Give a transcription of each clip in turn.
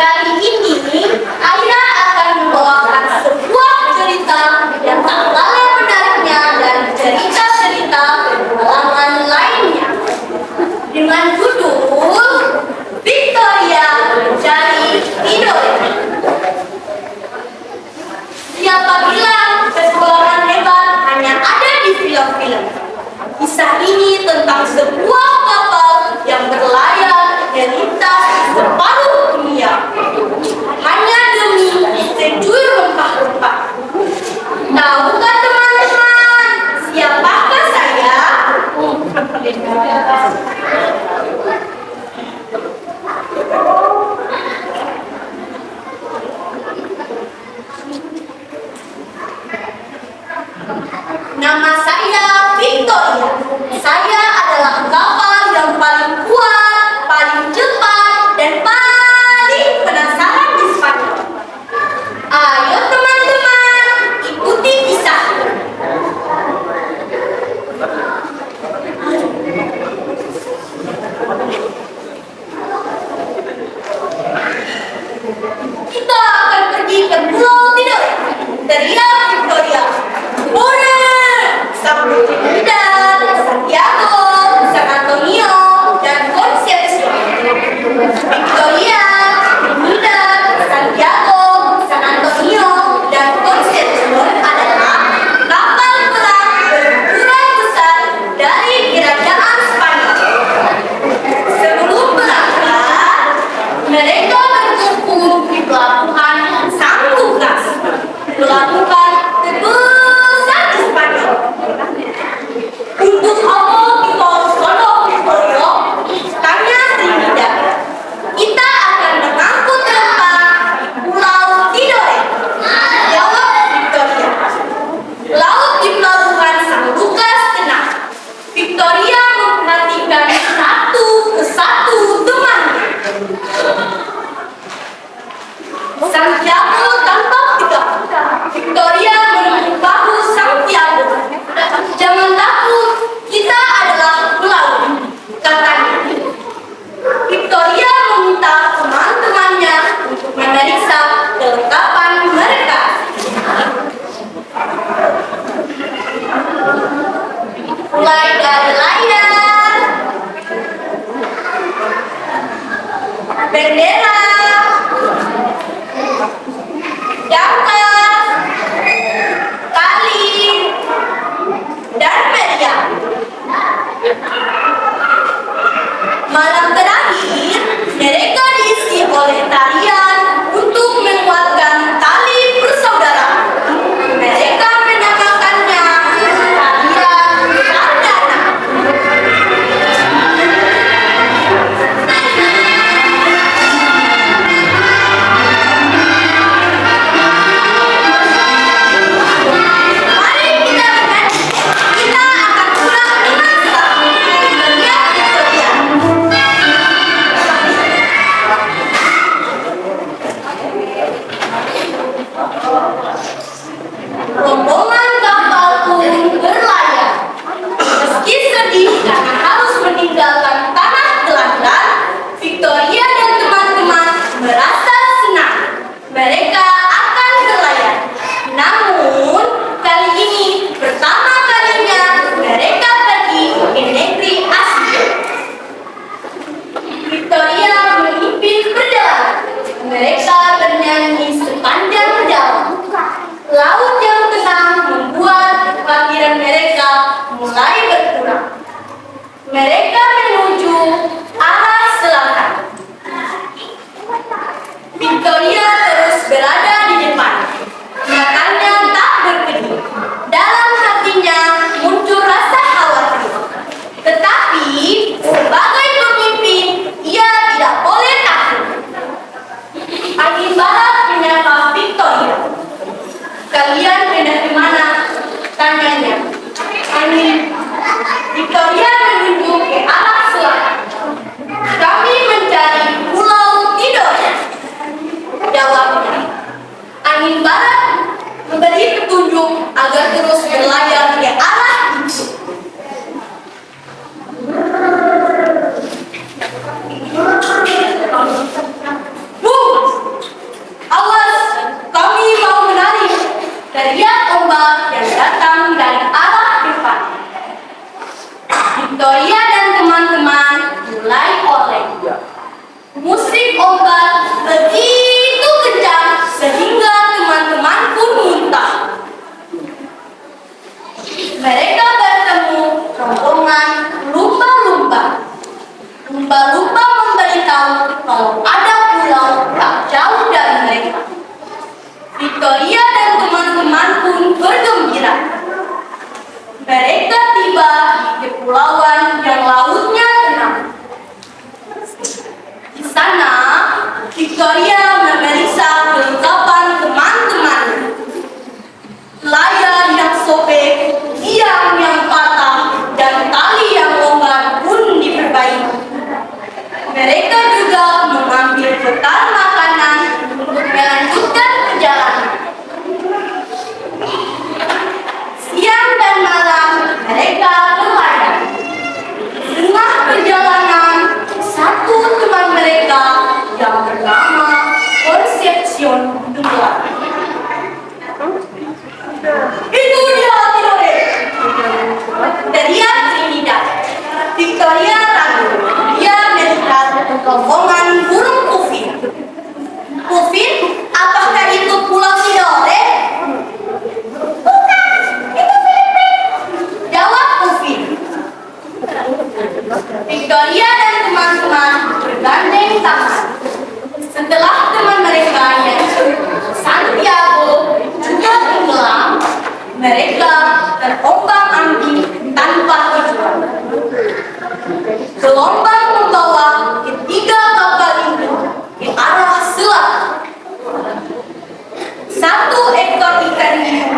Kali ini Aira akan membawakan sebuah cerita yang tak kalah menariknya dari cerita-cerita petualangan lainnya dengan judul Victoria Mencari Tidore. Siapa bilang petualangan hebat hanya ada di film-film? Kisah ini tentang sebuah kapal yang berlayar melintas di separuh dunia hanya demi secuil rempah-rempah. Tahukah teman-teman siapakah saya? Nama saya Victoria. Saya adalah kapal yang paling kuat, paling cepat, dan paling penasaran di Spanyol. Ayo teman-teman, ikuti kisah. Kita akan pergi ke Pulau Tidore. Teriak Victoria. Ore! Sampai Trinidad, Santiago, San Antonio, dan Concepcion. Victoria, Trinidad, Santiago, San Antonio, dan Concepcion adalah kapal perang berukuran besar dari kerajaan Spanyol. Sebelum berangkat, mereka berkumpul di pelabuhan San Lucas, pelabuhan terbesar di Spanyol. Untuk apa kita harus gondok Victoria? Tanya Trinidad. Kita akan mengangkut rempah di Pulau Tidore. Jawab Victoria. Laut di pelabuhan San Lucas tenang. Victoria memperhatikan satu persatu temannya. ombak begitu kencang sehingga teman-teman pun muntah. Mereka bertemu rombongan lumba-lumba. Lumba-lumba memberitahu kalau ada pulau tak jauh dari mereka. Victoria dan teman-teman pun bergembira. Mereka tiba di kepulauan yang lautnya tenang. Di sana, Victoria memeriksa kelengkapan teman-teman. Layar yang sobek, tiang yang patah, dan tali yang longgar pun diperbaiki. Mereka juga mengambil bekal makanan untuk melanjutkan perjalanan. Siang dan malam mereka berlayar. Di tengah perjalanan, satu teman mereka yang bernama Concepcion keluar. Itu dia Tidore! Teriak Trinidad. Victoria ragu. Dia melihat rombongan burung pufin. Pufin, apakah itu Pulau Tidore? Bukan, itu Filipina. Jawab Pufin. Victoria dan teman-teman bergandeng tangan. Setelah teman mereka yaitu Santiago juga tenggelam, mereka terombang-ambing tanpa tujuan. Gelombang membawa ketiga kapal itu ke arah selatan. Satu ekor ikan hiu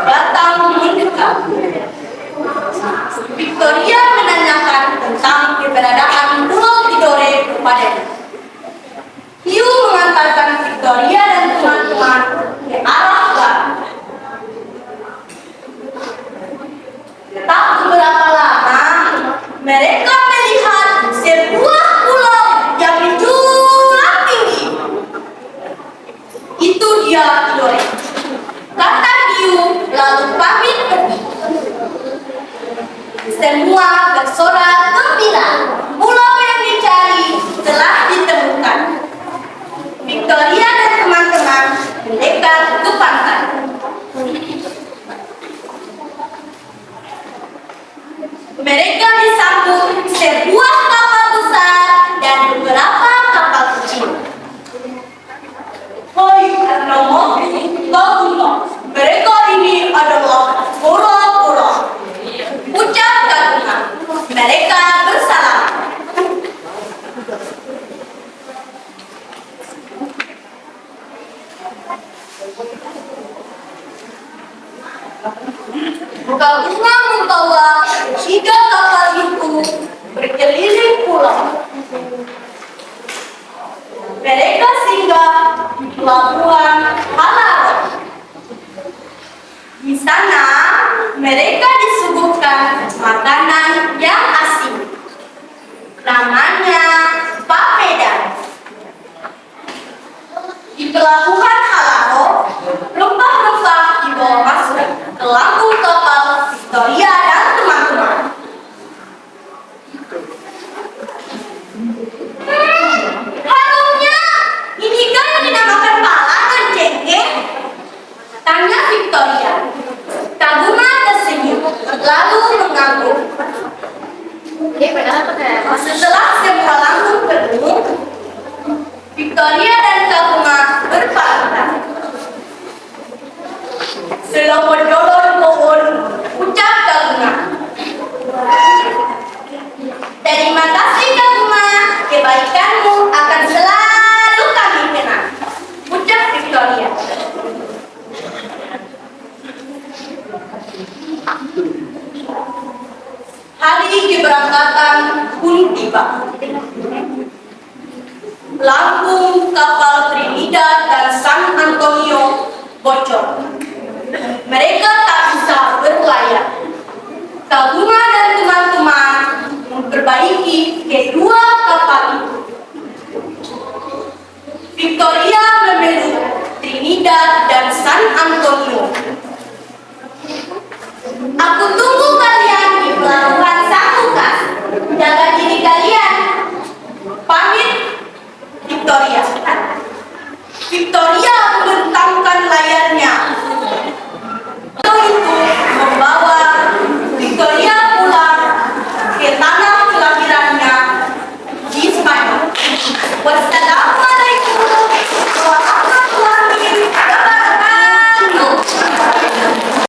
datang mendekat. Victoria menanyakan tentang keberadaan Pulau Tidore kepadanya. Hiu mengantarkan Victoria dan teman-teman ke arah barat. Tak beberapa lama, mereka melihat sebuah pulau yang menjulang tinggi. Itu dia Tidore, kata hiu lalu pamit pergi. Semua bersorak gembira. Pulau yang dicari telah ditemukan. Victoria dan teman-teman mendekat ke pantai. Mereka disambut sebuah kapal besar dan beberapa kapal kecil. Hai Romo, kau tunggu. Mereka ini adalah pura-pura. Ucap gabungan. Mereka bersalam. Gabungan membawa tiga kapal itu berkeliling pulau. Mereka singgah di pelabuhan Halaro. Di sana mereka disuguhkan makanan yang asing. Namanya papedan. Di pelabuhan Halaro, rempah-rempah dibawa masuk ke lambung kapal Victoria dan teman-teman. Harumnya, ini kan yang dinamakan palangan cengkeh? Tanya Victoria. Kaguma tersenyum, lalu mengangguk. Setelah semua lambung penuh, Victoria dan Kaguma berpamitan. Selamat jalan pohon, ucap Kaguma. Terima kasih Kaguma, kebaikanmu akan selalu kami kenang, ucap Victoria. Hari keberangkatan pun tiba. Lambung kapal Trinidad dan San Antonio bocor. Mereka tak bisa berlayar. Kaguma dan teman-teman memperbaiki kedua kapal itu. Victoria memeluk Trinidad dan San Antonio. Aku tunggu